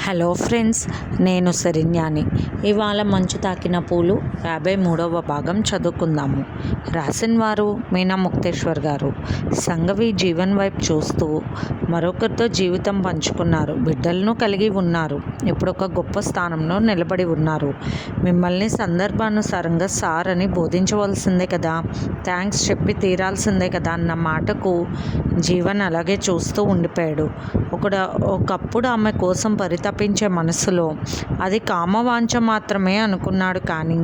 Hello friends, నేను శరణ్యాని. ఇవాళ మంచు తాకిన పూలు 53వ భాగం చదువుకుందాము. రాసిన వారు మీనా ముక్తేశ్వర్ గారు. సంఘవి జీవన్ వైపు చూస్తూ మరొకరితో జీవితం పంచుకున్నారు. బిడ్డలను కలిగి ఉన్నారు. ఇప్పుడు ఒక గొప్ప స్థానంలో నిలబడి ఉన్నారు. మిమ్మల్ని సందర్భానుసారంగా సార్ అని బోధించవలసిందే కదా, థ్యాంక్స్ చెప్పి తీరాల్సిందే కదా అన్న మాటకు జీవన్ అలాగే చూస్తూ ఉండిపోయాడు. ఒకప్పుడు ఆమె కోసం పరితపించే మనసులో అది కామవాంఛ మాత్రమే అనుకున్నాడు. కానీ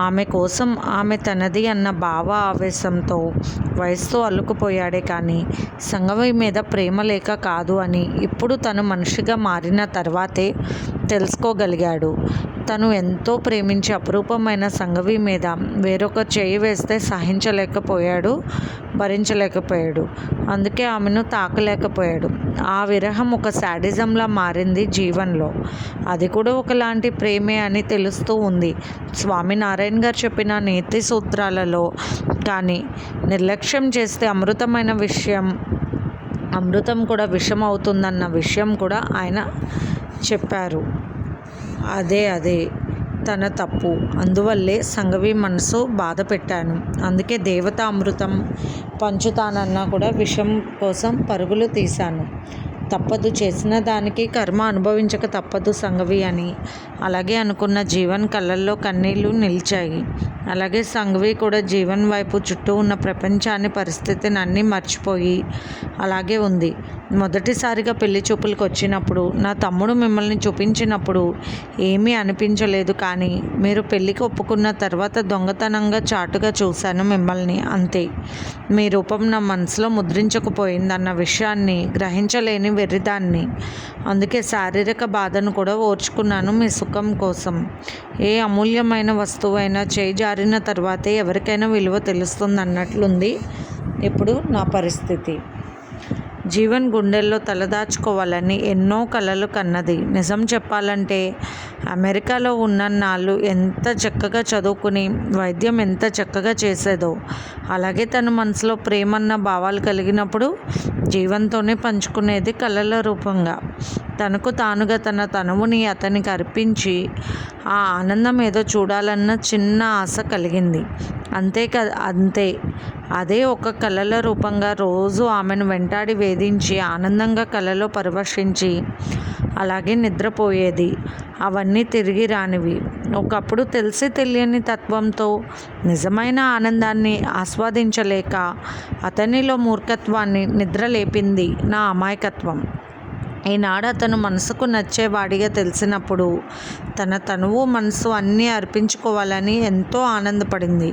ఆమె కోసం ఆమె తనది అన్న భావ ఆవేశంతో వయసుతో అల్లుకుపోయాడే. కానీ సంగవి మీద ప్రేమ లేక కాదు అని ఇప్పుడు తను మనిషిగా మారిన తర్వాతే తెలుసుకోగలిగాడు. తను ఎంతో ప్రేమించి అపురూపమైన సంగవి మీద వేరొకరు చేయి వేస్తే సహించలేకపోయాడు, భరించలేకపోయాడు. అందుకే ఆమెను తాకలేకపోయాడు. ఆ విరహం ఒక శాడిజంలా మారింది జీవన్లో. అది కూడా ఒకలాంటి ప్రేమే అని తెలుస్తూ ఉంది స్వామినారాయణ గారు చెప్పిన నీతి సూత్రాలలో. కానీ నిర్లక్ష్యం చేస్తే అమృతం కూడా విషం అవుతుందన్న విషయం కూడా ఆయన చెప్పారు. అదే తన తప్పు. అందువల్లే సంగవి మనసు బాధ పెట్టాను. అందుకే దేవత అమృతం పంచుతానన్నా కూడా విషం కోసం పరుగులు తీశాను. తప్పదు, చేసిన దానికి కర్మ అనుభవించక తప్పదు సంగవి అని. అలాగే అనుకున్న జీవన్ కళ్ళల్లో కన్నీళ్లు నిలిచాయి. అలాగే సంగవి కూడా జీవన్ వైపు చుట్టూ ఉన్న ప్రపంచాన్ని, పరిస్థితిని అన్నీ మర్చిపోయి అలాగే ఉంది. మొదటిసారిగా పెళ్లి చూపులకు వచ్చినప్పుడు నా తమ్ముడు మిమ్మల్ని చూపించినప్పుడు ఏమీ అనిపించలేదు. కానీ మీరు పెళ్ళికి ఒప్పుకున్న తర్వాత దొంగతనంగా చాటుగా చూశాను మిమ్మల్ని, అంతే. మీ రూపం నా మనసులో ముద్రించకపోయిందన్న విషయాన్ని గ్రహించలేని వెర్రిదాన్ని. అందుకే శారీరక బాధను కూడా ఓర్చుకున్నాను మీ సుఖం కోసం. ఏ అమూల్యమైన వస్తువైనా చేయి జారిన తర్వాతే ఎవరికైనా విలువ తెలుస్తుంది అన్నట్లుంది ఇప్పుడు నా పరిస్థితి. జీవన్ గుండెల్లో తలదాచుకోవాలని ఎన్నో కలలు కన్నది. నిజం చెప్పాలంటే అమెరికాలో ఉన్నన్నాళ్ళు ఎంత చక్కగా చదువుకుని వైద్యం ఎంత చక్కగా చేసేదో. అలాగే తన మనసులో ప్రేమన్న భావాలు కలిగినప్పుడు జీవన్తోనే పంచుకునేది కళల రూపంగా. తనకు తానుగా తన తనువుని అతనికి అర్పించి ఆ ఆనందం ఏదో చూడాలన్న చిన్న ఆశ కలిగింది. అంతే. అదే ఒక కళల రూపంగా రోజు ఆమెను వెంటాడి వేధించి ఆనందంగా కలలో పరవశించి అలాగే నిద్రపోయేది. అవన్నీ తిరిగి రానివి. ఒకప్పుడు తెలిసి తెలియని తత్వంతో నిజమైన ఆనందాన్ని ఆస్వాదించలేక అతనిలో మూర్ఖత్వాన్ని నిద్రలేపింది నా అమాయకత్వం. ఈనాడు అతను మనసుకు నచ్చేవాడిగా తెలిసినప్పుడు తన తనువు మనసు అన్నీ అర్పించుకోవాలని ఎంతో ఆనందపడింది.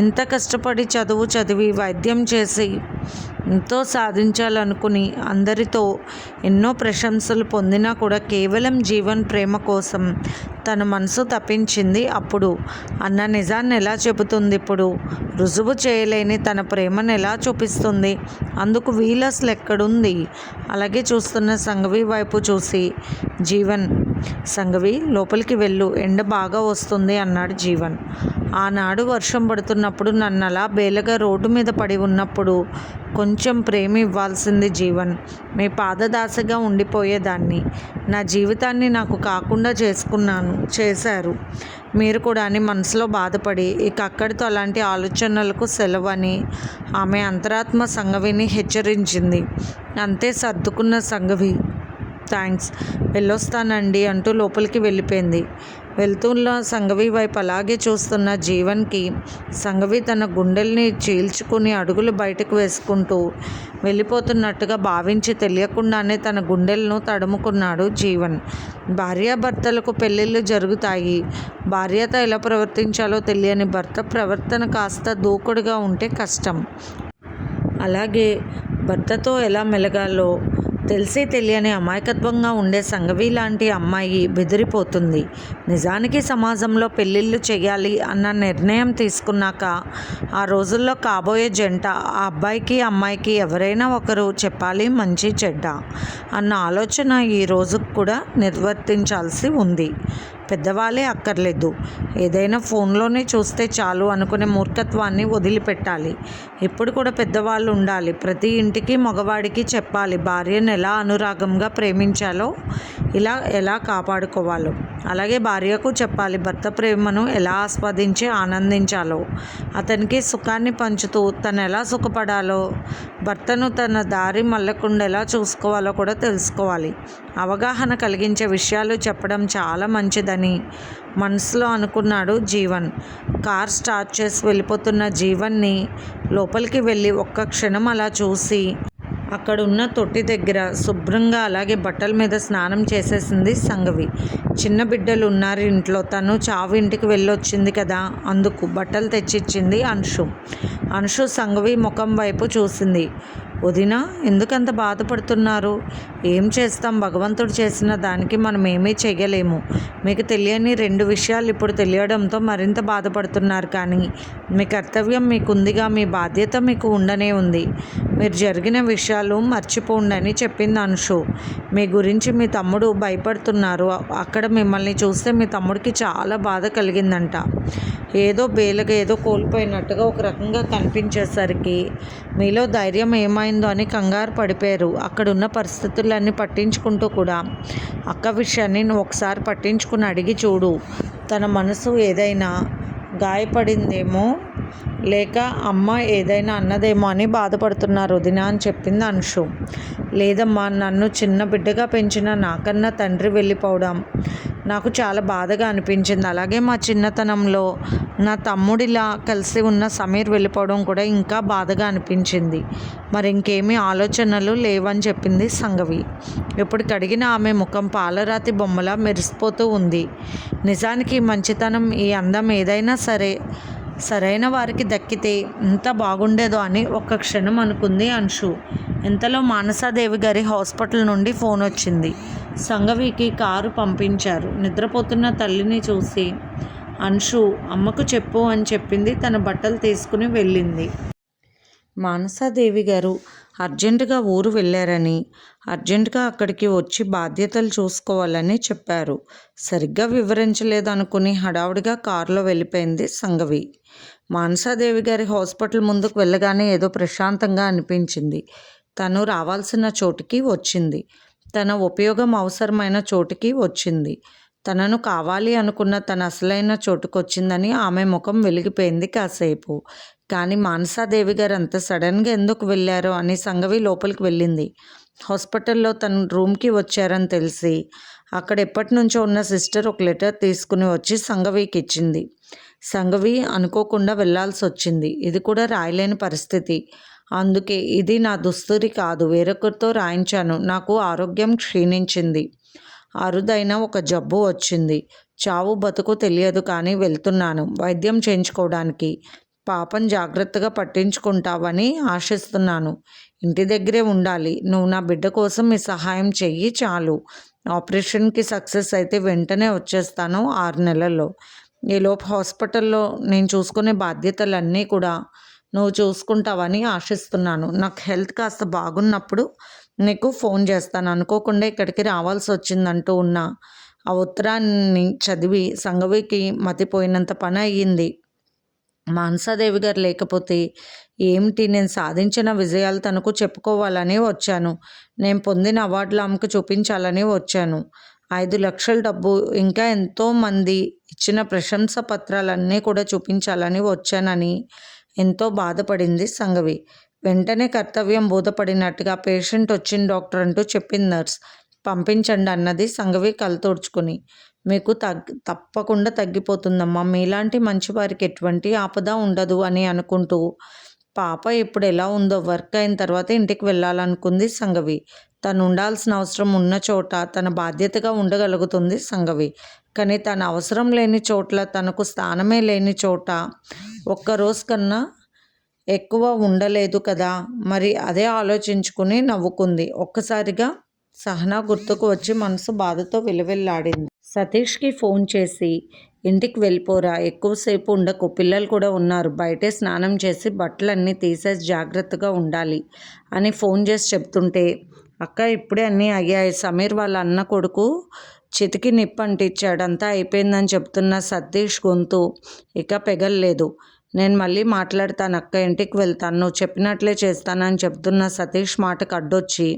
ఎంత కష్టపడి చదివి వైద్యం చేసి ఎంతో సాధించాలనుకుని అందరితో ఎన్నో ప్రశంసలు పొందినా కూడా కేవలం జీవన్ ప్రేమ కోసం తన మనసు తప్పించింది అప్పుడు అన్న నిజాన్ని ఎలా చెబుతుంది ఇప్పుడు? రుజువు చేయలేని తన ప్రేమను ఎలా చూపిస్తుంది? అందుకు వీలసలు ఎక్కడుంది? అలాగే చూస్తున్న సంగవి వైపు చూసి జీవన్, సంగవి లోపలికి వెళ్ళు, ఎండ బాగా వస్తుంది అన్నాడు జీవన్. ఆనాడు వర్షం పడుతున్నప్పుడు నన్ను అలా బేలగా రోడ్డు మీద పడి ఉన్నప్పుడు కొంచెం ప్రేమ ఇవ్వాల్సింది జీవన్. మీ పాదదాసగా ఉండిపోయేదాన్ని. నా జీవితాన్ని నాకు కాకుండా చేశారు మీరు కూడా అని మనసులో బాధపడి ఇక అక్కడితో అలాంటి ఆలోచనలకు సెలవని ఆమె అంతరాత్మ సంగవిని హెచ్చరించింది. అంతే సర్దుకున్న సంగవి థ్యాంక్స్, వెళ్ళొస్తానండి అంటూ లోపలికి వెళ్ళిపోయింది. వెళ్తున్న సంగవి వైపు అలాగే చూస్తున్న జీవన్కి సంగవి తన గుండెల్ని చీల్చుకుని అడుగులు బయటకు వేసుకుంటూ వెళ్ళిపోతున్నట్టుగా భావించి తెలియకుండానే తన గుండెలను తడుముకున్నాడు జీవన్. భార్యాభర్తలకు పెళ్ళిళ్ళు జరుగుతాయి. భార్యతో ఎలా ప్రవర్తించాలో తెలియని భర్త ప్రవర్తన కాస్త దూకుడుగా ఉంటే కష్టం. అలాగే భర్తతో ఎలా మెలగాలో తెలిసి తెలియని అమాయకత్వంగా ఉండే సంగవి లాంటి అమ్మాయి బెదిరిపోతుంది. నిజానికి సమాజంలో పెళ్ళిళ్ళు చేయాలి అన్న నిర్ణయం తీసుకున్నాక ఆ రోజుల్లో కాబోయే జంట ఆ అబ్బాయికి అమ్మాయికి ఎవరైనా ఒకరు చెప్పాలి మంచి చెడ్డ అన్న ఆలోచన ఈ రోజుకు కూడా నిర్వర్తించాల్సి ఉంది. పెద్దవాళ్ళే అక్కర్లేదు, ఏదైనా ఫోన్లోనే చూస్తే చాలు అనుకునే మూర్ఖత్వాన్ని వదిలిపెట్టాలి. ఇప్పుడు కూడా పెద్దవాళ్ళు ఉండాలి. ప్రతి ఇంటికి మగవాడికి చెప్పాలి భార్యను ఎలా అనురాగంగా ప్రేమించాలో, ఎలా కాపాడుకోవాలో. అలాగే భార్యకు చెప్పాలి భర్త ప్రేమను ఎలా ఆస్వాదించి ఆనందించాలో, అతనికి సుఖాన్ని పంచుతూ తను ఎలా సుఖపడాలో, భర్తను తన దారి మళ్ళకుండా ఎలా చూసుకోవాలో కూడా తెలుసుకోవాలి. అవగాహన కలిగించే విషయాలు చెప్పడం చాలా మంచిదని మనసులో అనుకున్నాడు జీవన్. కార్ స్టార్ట్ చేసి వెళ్ళిపోతున్న జీవన్ని లోపలికి వెళ్ళి ఒక్క క్షణం అలా చూసి అక్కడ ఉన్న తొట్టి దగ్గర శుభ్రంగా అలాగే బట్టల మీద స్నానం చేసేసింది సంగవి. చిన్న బిడ్డలు ఉన్నారు ఇంట్లో, తను చావు ఇంటికి వెళ్ళొచ్చింది కదా, అందుకు బట్టలు తెచ్చిచ్చింది అంశు సంగవి ముఖం వైపు చూసింది. వదినా, ఎందుకంత బాధపడుతున్నారు? ఏం చేస్తాం, భగవంతుడు చేసిన దానికి మనం ఏమీ చెయ్యలేము. మీకు తెలియని 2 విషయాలు ఇప్పుడు తెలియడంతో మరింత బాధపడుతున్నారు. కానీ మీ కర్తవ్యం మీకుందిగా, మీ బాధ్యత మీకు ఉండనే ఉంది. మీరు జరిగిన విషయాలు మర్చిపోండి అని చెప్పింది అంశు. మీ గురించి మీ తమ్ముడు భయపడుతున్నారు. అక్కడ మిమ్మల్ని చూస్తే మీ తమ్ముడికి చాలా బాధ కలిగిందంట. ఏదో బేలగా ఏదో కోల్పోయినట్టుగా ఒక రకంగా కనిపించేసరికి మీలో ధైర్యం ఏమైందో అని కంగారు పడిపోయారు. అక్కడున్న పరిస్థితులన్నీ పట్టించుకుంటూ కూడా అక్క విషయాన్ని నువ్వు ఒకసారి పట్టించుకుని అడిగి చూడు. తన మనసు ఏదైనా గాయపడిందేమో, లేక అమ్మ ఏదైనా అన్నదేమో అని బాధపడుతున్నారు వదినా అని చెప్పింది అంశు. లేదమ్మా, నన్ను చిన్న బిడ్డగా పెంచిన నాకన్నా తండ్రి వెళ్ళిపోవడం నాకు చాలా బాధగా అనిపించింది. అలాగే మా చిన్నతనంలో నా తమ్ముడిలా కలిసి ఉన్న సమీర్ వెళ్ళిపోవడం కూడా ఇంకా బాధగా అనిపించింది. మరి ఇంకేమీ ఆలోచనలు లేవని చెప్పింది సంగవి. ఇప్పుడు కడిగిన ఆమె ముఖం పాలరాతి బొమ్మలా మెరిసిపోతూ ఉంది. నిజానికి మంచితనం, ఈ అందం ఏదైనా సరైన వారికి దక్కితే ఎంత బాగుండేదో అని ఒక్క క్షణం అనుకుంది అంశు. ఇంతలో మానసాదేవి గారి హాస్పిటల్ నుండి ఫోన్ వచ్చింది. సంగవికి కారు పంపించారు. నిద్రపోతున్న తల్లిని చూసి అంశు అమ్మకు చెప్పు అని చెప్పింది. తన బట్టలు తీసుకుని వెళ్ళింది. మానసాదేవి గారు అర్జెంటుగా ఊరు వెళ్ళారని, అర్జెంటుగా అక్కడికి వచ్చి బాధ్యతలు చూసుకోవాలని చెప్పారు. సరిగ్గా వివరించలేదనుకుని హడావుడిగా కారులో వెళ్ళిపోయింది సంగవి. మానసాదేవి గారి హాస్పిటల్ ముందుకు వెళ్ళగానే ఏదో ప్రశాంతంగా అనిపించింది. తను రావాల్సిన చోటుకి వచ్చింది. తన ఉపయోగం అవసరమైన చోటుకి వచ్చింది. తనను కావాలి అనుకున్న తన అసలైన చోటుకొచ్చిందని ఆమె ముఖం వెలిగిపోయింది కాసేపు. కానీ మానసాదేవి గారు అంత సడన్గా ఎందుకు వెళ్ళారో అని సంగవి లోపలికి వెళ్ళింది. హాస్పిటల్లో తన రూమ్కి వచ్చారని తెలిసి అక్కడ ఎప్పటి నుంచో ఉన్న సిస్టర్ ఒక లెటర్ తీసుకుని వచ్చి సంగవికి ఇచ్చింది. సంగవి అనుకోకుండా వెళ్లాల్సి వచ్చింది. ఇది కూడా రాయలేని పరిస్థితి. అందుకే ఇది నా దుస్తురి కాదు, వేరొకరితో రాయించాను. నాకు ఆరోగ్యం క్షీణించింది. అరుదైన ఒక జబ్బు వచ్చింది. చావు బతుకు తెలియదు, కానీ వెళ్తున్నాను వైద్యం చేయించుకోవడానికి. పాపం జాగ్రత్తగా పట్టించుకుంటావని ఆశిస్తున్నాను. ఇంటి దగ్గరే ఉండాలి. నువ్వు నా బిడ్డ కోసం ఈ సహాయం చెయ్యి చాలు. ఆపరేషన్కి సక్సెస్ అయితే వెంటనే వచ్చేస్తాను 6 నెలల్లో. ఈలోపు హాస్పిటల్లో నేను చూసుకునే బాధ్యతలన్నీ కూడా నువ్వు చూసుకుంటావని ఆశిస్తున్నాను. నాకు హెల్త్ కాస్త బాగున్నప్పుడు నీకు ఫోన్ చేస్తాను. అనుకోకుండా ఇక్కడికి రావాల్సి వచ్చిందంటూ ఉన్న ఆ ఉత్తరాన్ని చదివి సంగవికి మతిపోయినంత పని అయ్యింది. మానసాదేవి గారు లేకపోతే ఏమిటి, నేను సాధించిన విజయాలు తనకు చెప్పుకోవాలని వచ్చాను. నేను పొందిన అవార్డులు ఆమెకు చూపించాలని వచ్చాను. 5 లక్షల డబ్బు, ఇంకా ఎంతోమంది ఇచ్చిన ప్రశంస పత్రాలన్నీ కూడా చూపించాలని వచ్చానని ఎంతో బాధపడింది సంగవి. వెంటనే కర్తవ్యం బోధపడినట్టుగా పేషెంట్ వచ్చిన డాక్టర్ అంటూ చెప్పింది నర్స్. పంపించండి అన్నది సంగవి కళ్ళు తుడుచుకుని. మీకు తప్పకుండా తగ్గిపోతుందమ్మా. మీలాంటి మంచివారికి ఎటువంటి ఆపద ఉండదు అని అనుకుంటూ పాప ఇప్పుడు ఎలా ఉందో వర్క్ అయిన తర్వాత ఇంటికి వెళ్ళాలనుకుంది సంగవి. తను ఉండాల్సిన అవసరం ఉన్న చోట తన బాధ్యతగా ఉండగలుగుతుంది సంగవి. కానీ తన అవసరం లేని చోట్ల, తనకు స్థానమే లేని చోట ఒక్కరోజు కన్నా ఎక్కువ ఉండలేదు కదా. మరి అదే ఆలోచించుకుని నవ్వుకుంది. ఒక్కసారిగా సహనా గుర్తుకు వచ్చి మనసు బాధతో విలువెల్లాడింది. సతీష్కి ఫోన్ చేసి ఇంటికి వెళ్ళిపోరా, ఎక్కువసేపు ఉండకు, పిల్లలు కూడా ఉన్నారు, బయటే స్నానం చేసి బట్టలన్నీ తీసేసి జాగ్రత్తగా ఉండాలి అని ఫోన్ చేసి చెప్తుంటే, అక్క ఇప్పుడే అన్నీ అయ్యాయి, సమీర్ వాళ్ళ అన్న కొడుకు చితికి నిప్పంటించాడు. అంతా అయిపోయిందని చెప్తున్న సతీష్ గొంతు ఇక పెగల్లేదు. నేను మళ్ళీ మాట్లాడతాను అక్క, ఇంటికి వెళ్తాను, నువ్వు చెప్పినట్లే చేస్తానని చెప్తున్న సతీష్ మాటకు అడ్డొచ్చి,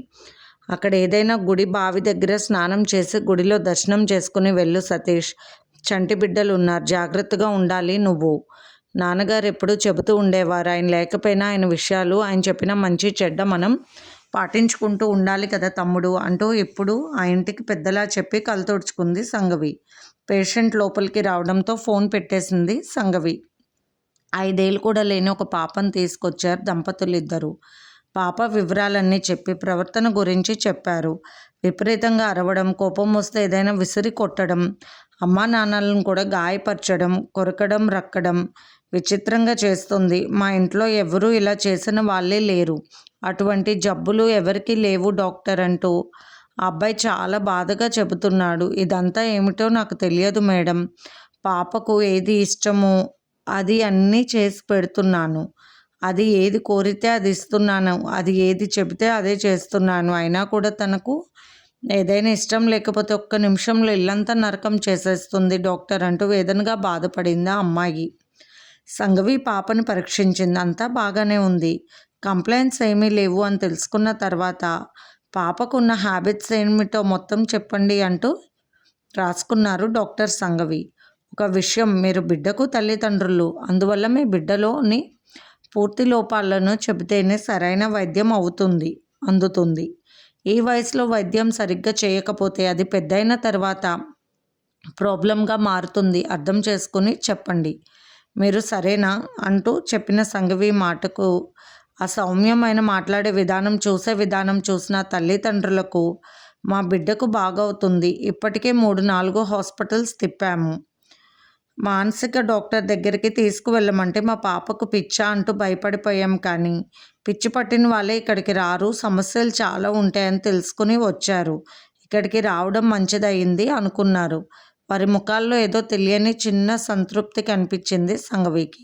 అక్కడ ఏదైనా గుడి బావి దగ్గర స్నానం చేసి గుడిలో దర్శనం చేసుకుని వెళ్ళు సతీష్. చంటి బిడ్డలు ఉన్నారు, జాగ్రత్తగా ఉండాలి నువ్వు. నాన్నగారు ఎప్పుడూ చెబుతూ ఉండేవారు, ఆయన లేకపోయినా ఆయన విషయాలు, ఆయన చెప్పిన మంచి చెడ్డ మనం పాటించుకుంటూ ఉండాలి కదా తమ్ముడు అంటూ ఇప్పుడు ఆ ఇంటికి పెద్దలా చెప్పి కళ్ళు తుడుచుకుంది సంగవి. పేషెంట్ లోపలికి రావడంతో ఫోన్ పెట్టేసింది సంగవి. 5 ఏళ్ళు కూడా లేని ఒక పాపను తీసుకొచ్చారు దంపతులు ఇద్దరు. పాప వివరాలన్నీ చెప్పి ప్రవర్తన గురించి చెప్పారు. విపరీతంగా అరవడం, కోపం వస్తే ఏదైనా విసిరి కొట్టడం, అమ్మా నాన్నలను కూడా గాయపరచడం, కొరకడం, రక్కడం విచిత్రంగా చేస్తుంది. మా ఇంట్లో ఎవరూ ఇలా చేసిన వాళ్ళే లేరు, అటువంటి జబ్బులు ఎవరికీ లేవు డాక్టర్ అంటూ ఆ అబ్బాయి చాలా బాధగా చెబుతున్నాడు. ఇదంతా ఏమిటో నాకు తెలియదు మేడం. పాపకు ఏది ఇష్టమో అది అన్నీ చేసి పెడుతున్నాను. అది ఏది కోరితే అది ఇస్తున్నాను, అది ఏది చెబితే అదే చేస్తున్నాను. అయినా కూడా తనకు ఏదైనా ఇష్టం లేకపోతే ఒక్క నిమిషంలో ఇల్లంతా నరకం చేసేస్తుంది డాక్టర్ అంటూ వేదనగా బాధపడింది ఆ అమ్మాయి. సంగవి పాపని పరీక్షించింది. అంతా బాగానే ఉంది, కంప్లైంట్స్ ఏమీ లేవు అని తెలుసుకున్న తర్వాత పాపకున్న హ్యాబిట్స్ ఏమిటో మొత్తం చెప్పండి అంటూ రాసుకున్నారు డాక్టర్ సంగవి. ఒక విషయం, మీరు బిడ్డకు తల్లిదండ్రులు, అందువల్ల మీ బిడ్డలోని పూర్తి లోపాలను చెబితేనే సరైన వైద్యం అందుతుంది. ఈ వయసులో వైద్యం సరిగ్గా చేయకపోతే అది పెద్దయిన తర్వాత ప్రాబ్లంగా మారుతుంది. అర్థం చేసుకుని చెప్పండి. మీరు సరేనా అంటూ చెప్పిన సంగవి మాటకు, ఆ సౌమ్యమైన మాట్లాడే విధానం, చూసే విధానం చూసిన తల్లిదండ్రులకు మా బిడ్డకు బాగవుతుంది, ఇప్పటికే 3-4 హాస్పిటల్స్ తిప్పాము, మానసిక డాక్టర్ దగ్గరికి తీసుకువెళ్ళమంటే మా పాపకు పిచ్చా అంటూ భయపడిపోయాం. కానీ పిచ్చి పట్టిన వాళ్ళే ఇక్కడికి రారు, సమస్యలు చాలా ఉంటాయని తెలుసుకుని వచ్చారు. ఇక్కడికి రావడం మంచిదయింది అనుకున్నారు. వారి ముఖాల్లో ఏదో తెలియని చిన్న సంతృప్తి కనిపించింది సంగవికి.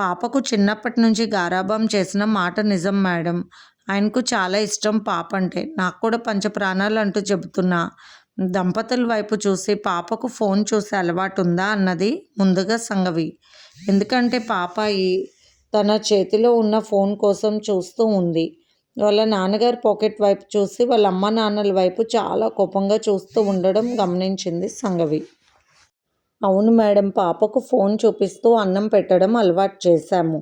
పాపకు చిన్నప్పటి నుంచి గారాబం చేసిన మాట నిజం మేడం. ఆయనకు చాలా ఇష్టం పాప అంటే, నాకు కూడా పంచప్రాణాలు అంటూ చెబుతున్నా దంపతుల వైపు చూసి పాపకు ఫోన్ చూసే అలవాటు ఉందా అన్నది ముందుగా సంగవి. ఎందుకంటే పాపాయి తన చేతిలో ఉన్న ఫోన్ కోసం చూస్తూ ఉంది. వాళ్ళ నాన్నగారి పాకెట్ వైపు చూసి వాళ్ళ అమ్మ నాన్నల వైపు చాలా కోపంగా చూస్తూ ఉండడం గమనించింది సంగవి. అవును మేడం, పాపకు ఫోన్ చూపిస్తూ అన్నం పెట్టడం అలవాటు చేశాము.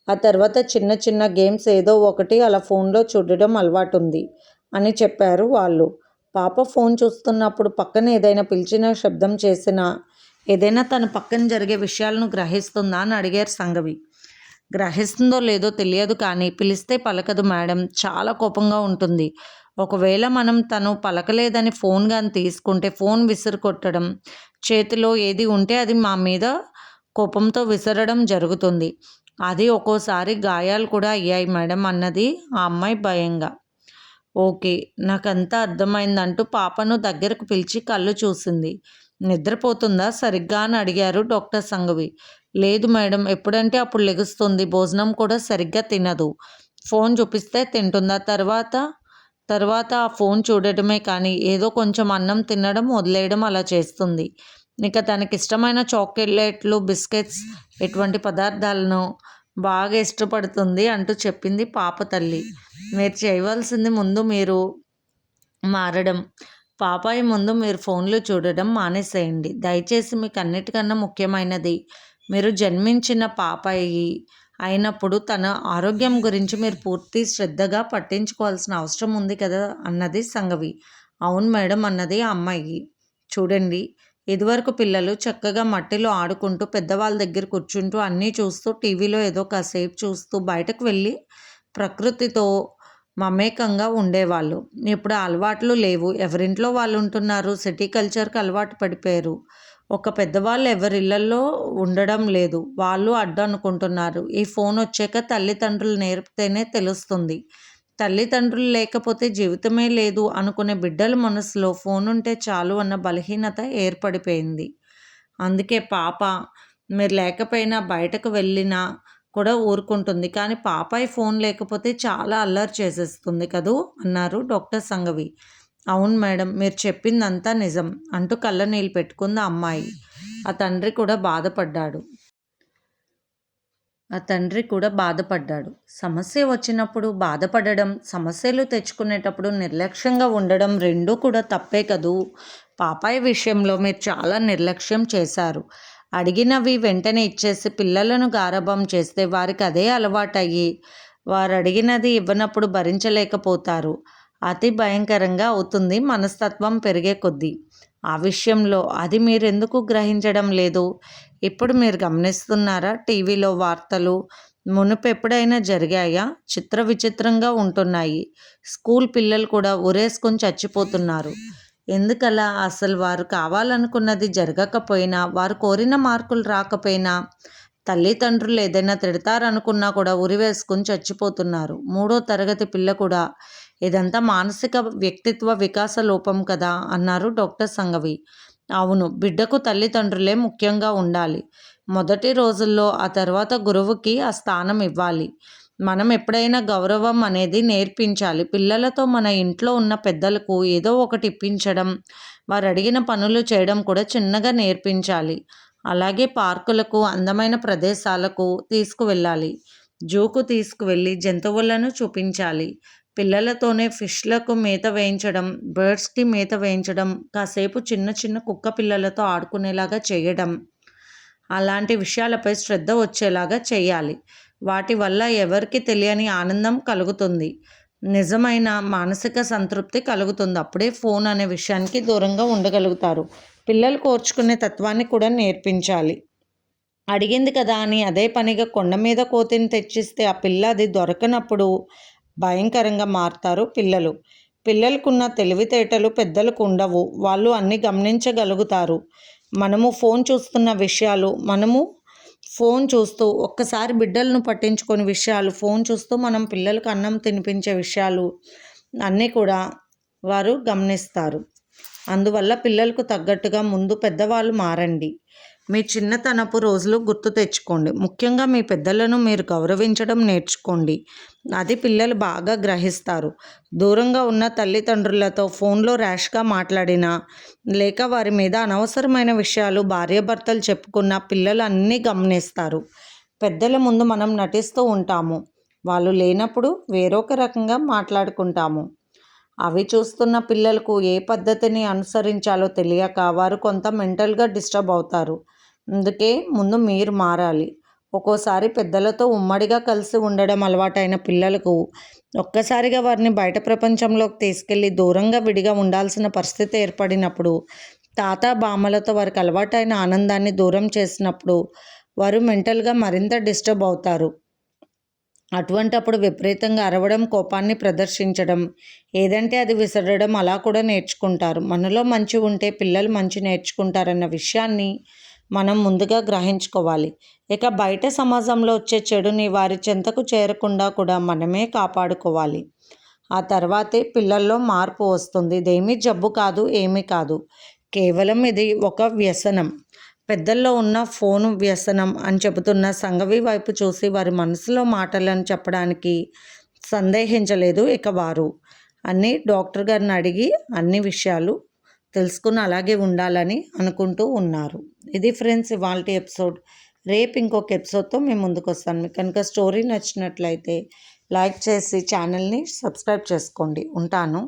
ఆ తర్వాత చిన్న చిన్న గేమ్స్ ఏదో ఒకటి అలా ఫోన్లో చూడడం అలవాటు ఉంది అని చెప్పారు వాళ్ళు. పాప ఫోన్ చూస్తున్నప్పుడు పక్కన ఏదైనా పిలిచినా, శబ్దం చేసినా, ఏదైనా తన పక్కన జరిగే విషయాలను గ్రహిస్తుందా అని అడిగారు సంగవి. గ్రహిస్తుందో లేదో తెలియదు, కానీ పిలిస్తే పలకదు మేడం, చాలా కోపంగా ఉంటుంది. ఒకవేళ మనం తను పలకలేదని ఫోన్ కానీ తీసుకుంటే ఫోన్ విసిరి కొట్టడం, చేతిలో ఏది ఉంటే అది మా మీద కోపంతో విసరడం జరుగుతుంది. అది ఒక్కోసారి గాయాలు కూడా అయ్యాయి మేడం అన్నది ఆ అమ్మాయి భయంగా. ఓకే, నాకంతా అర్థమైందంటూ పాపను దగ్గరకు పిలిచి కళ్ళు చూసింది. నిద్రపోతుందా సరిగ్గా అని అడిగారు డాక్టర్ సంగవి. లేదు మేడం, ఎప్పుడంటే అప్పుడు లెగుస్తుంది, భోజనం కూడా సరిగ్గా తినదు. ఫోన్ చూపిస్తే తింటుందా, తర్వాత ఆ ఫోన్ చూడటమే కానీ ఏదో కొంచెం అన్నం తినడం వదిలేయడం అలా చేస్తుంది. ఇక తనకిష్టమైన చాక్లెట్లు, బిస్కెట్స్ ఇటువంటి పదార్థాలను బాగా ఇష్టపడుతుంది అంటూ చెప్పింది పాప తల్లి. మీరు చేయవలసింది ముందు మీరు మారడం, పాపాయి ముందు మీరు ఫోన్లు చూడడం మానేసేయండి దయచేసి. మీకు అన్నిటికన్నా ముఖ్యమైనది, మీరు జన్మించిన పాపాయి అయినప్పుడు తన ఆరోగ్యం గురించి మీరు పూర్తి శ్రద్ధగా పట్టించుకోవాల్సిన అవసరం ఉంది కదా అన్నది సంగవి. అవును మేడం అన్నది ఆ అమ్మాయి. చూడండి, ఇదివరకు పిల్లలు చక్కగా మట్టిలో ఆడుకుంటూ, పెద్దవాళ్ళ దగ్గర కూర్చుంటూ, అన్నీ చూస్తూ, టీవీలో ఏదో కాసేపు చూస్తూ, బయటకు వెళ్ళి ప్రకృతితో మమేకంగా ఉండేవాళ్ళు. ఇప్పుడు అలవాట్లు లేవు, ఎవరింట్లో వాళ్ళు ఉంటున్నారు, సిటీ కల్చర్కి అలవాటు పడిపోయారు. ఒక పెద్దవాళ్ళు ఎవరిళ్ళల్లో ఉండడం లేదు, వాళ్ళు అడ్డు అనుకుంటున్నారు. ఈ ఫోన్ వచ్చాక తల్లిదండ్రులు నేర్పితేనే తెలుస్తుంది. తల్లిదండ్రులు లేకపోతే జీవితమే లేదు అనుకునే బిడ్డల మనసులో ఫోన్ ఉంటే చాలు అన్న బలహీనత ఏర్పడిపోయింది. అందుకే పాప మీరు లేకపోయినా బయటకు వెళ్ళినా కూడా ఊరుకుంటుంది, కానీ పాపాయి ఫోన్ లేకపోతే చాలా అల్లరి చేసేస్తుంది కదూ అన్నారు డాక్టర్ సంగవి. అవును మేడం, మీరు చెప్పిందంతా నిజం అంటూ కళ్ళనీళ్ళు పెట్టుకుంది ఆ అమ్మాయి. ఆ తండ్రి కూడా బాధపడ్డాడు. సమస్య వచ్చినప్పుడు బాధపడడం, సమస్యలు తెచ్చుకునేటప్పుడు నిర్లక్ష్యంగా ఉండడం రెండూ కూడా తప్పే కదూ! పాపాయి విషయంలో మీరు చాలా నిర్లక్ష్యం చేశారు. అడిగినవి వెంటనే ఇచ్చేసి పిల్లలను గారాబం చేస్తే వారికి అదే అలవాటయ్యి వారు అడిగినది ఇవ్వనప్పుడు భరించలేకపోతారు. అతి భయంకరంగా అవుతుంది మనస్తత్వం పెరిగే కొద్దీ. ఆ విషయంలో అది మీరెందుకు గ్రహించడం లేదు? ఇప్పుడు మీరు గమనిస్తున్నారా టీవీలో వార్తలు? మునుపెప్పుడైనా జరిగాయా? చిత్ర విచిత్రంగా ఉంటున్నాయి. స్కూల్ పిల్లలు కూడా ఉరేసుకొని చచ్చిపోతున్నారు. ఎందుకలా? అసలు వారు కావాలనుకున్నది జరగకపోయినా, వారు కోరిన మార్కులు రాకపోయినా, తల్లిదండ్రులు ఏదైనా తిడతారనుకున్నా కూడా ఉరివేసుకొని చచ్చిపోతున్నారు. 3వ తరగతి పిల్ల కూడా. ఇదంతా మానసిక వ్యక్తిత్వ వికాస లోపం కదా అన్నారు డాక్టర్ సంఘవి. అవును, బిడ్డకు తల్లిదండ్రులే ముఖ్యంగా ఉండాలి. మొదటి రోజుల్లో, ఆ తర్వాత గురువుకి ఆ స్థానం ఇవ్వాలి. మనం ఎప్పుడైనా గౌరవం అనేది నేర్పించాలి. పిల్లలతో మన ఇంట్లో ఉన్న పెద్దలకు ఏదో ఒకటి ఇప్పించడం, వారు అడిగిన పనులు చేయడం కూడా చిన్నగా నేర్పించాలి. అలాగే పార్కులకు, అందమైన ప్రదేశాలకు తీసుకువెళ్ళాలి. జూకు తీసుకువెళ్ళి జంతువులను చూపించాలి. పిల్లలతోనే ఫిష్లకు మేత వేయించడం, బర్డ్స్కి మేత వేయించడం, కాసేపు చిన్న చిన్న కుక్క పిల్లలతో ఆడుకునేలాగా చేయడం, అలాంటి విషయాలపై శ్రద్ధ వచ్చేలాగా చేయాలి. వాటి వల్ల ఎవరికి తెలియని ఆనందం కలుగుతుంది. నిజమైన మానసిక సంతృప్తి కలుగుతుంది. అప్పుడే ఫోన్ అనే విషయానికి దూరంగా ఉండగలుగుతారు. పిల్లలు కోర్చుకునే తత్వాన్ని కూడా నేర్పించాలి. అడిగింది కదా అని అదే పనిగా కొండ మీద కోతిని తెచ్చిస్తే ఆ పిల్ల అది దొరకనప్పుడు భయంకరంగా మారుతారు పిల్లలు. పిల్లలకున్న తెలివితేటలు పెద్దలకు ఉండవు. వాళ్ళు అన్నీ గమనించగలుగుతారు. మనము ఫోన్ చూస్తూ ఒక్కసారి బిడ్డలను పట్టించుకొని విషయాలు, ఫోన్ చూస్తూ మనం పిల్లలకు అన్నం తినిపించే విషయాలు అన్నీ కూడా వారు గమనిస్తారు. అందువల్ల పిల్లలకు తగ్గట్టుగా ముందు పెద్దవాళ్ళు మారండి. మీ చిన్నతనపు రోజులు గుర్తు తెచ్చుకోండి. ముఖ్యంగా మీ పెద్దలను మీరు గౌరవించడం నేర్చుకోండి. అది పిల్లలు బాగా గ్రహిస్తారు. దూరంగా ఉన్న తల్లిదండ్రులతో ఫోన్లో ర్యాష్గా మాట్లాడినా, లేక వారి మీద అనవసరమైన విషయాలు భార్యాభర్తలు చెప్పుకున్న పిల్లలు అన్నీ గమనిస్తారు. పెద్దల ముందు మనం నటిస్తూ ఉంటాము. వాళ్ళు లేనప్పుడు వేరొక రకంగా మాట్లాడుకుంటాము. అవి చూస్తున్న పిల్లలకు ఏ పద్ధతిని అనుసరించాలో తెలియక వారు కొంత మెంటల్గా డిస్టర్బ్ అవుతారు. అందుకే ముందు మీరు మారాలి. ఒక్కోసారి పెద్దలతో ఉమ్మడిగా కలిసి ఉండడం అలవాటైన పిల్లలకు ఒక్కసారిగా వారిని బయట ప్రపంచంలోకి తీసుకెళ్ళి దూరంగా విడిగా ఉండాల్సిన పరిస్థితి ఏర్పడినప్పుడు, తాత బామ్మలతో వారికి అలవాటైన ఆనందాన్ని దూరం చేసినప్పుడు వారు మెంటల్గా మరింత డిస్టర్బ్ అవుతారు. అటువంటప్పుడు విపరీతంగా అరవడం, కోపాన్ని ప్రదర్శించడం, ఏదంటే అది విసరడం అలా కూడా నేర్చుకుంటారు. మనలో మంచి ఉంటే పిల్లలు మంచి నేర్చుకుంటారన్న విషయాన్ని మనం ముందుగా గ్రహించుకోవాలి. ఇక బయట సమాజంలో వచ్చే చెడుని వారి చెంతకు చేరకుండా కూడా మనమే కాపాడుకోవాలి. ఆ తర్వాతే పిల్లల్లో మార్పు వస్తుంది. ఇదేమీ జబ్బు కాదు, ఏమీ కాదు. కేవలం ఇది ఒక వ్యసనం. పెద్దల్లో ఉన్న ఫోను వ్యసనం అని చెబుతున్న సంఘవి వైపు చూసి వారి మనసులో మాటలను చెప్పడానికి సందేహించలేదు ఇక వారు. అన్నీ డాక్టర్ గారిని అడిగి అన్ని విషయాలు తెలుసుకుని అలాగే ఉండాలని అనుకుంటూ ఉన్నారు. ఇది ఫ్రెండ్స్ ఇవాల్టి ఎపిసోడ్. రేపు ఇంకొక ఎపిసోడ్తో మేము ముందుకు వస్తాను. మీకు కనుక స్టోరీ నచ్చినట్లయితే లైక్ చేసి ఛానల్ని సబ్స్క్రైబ్ చేసుకోండి. ఉంటాను.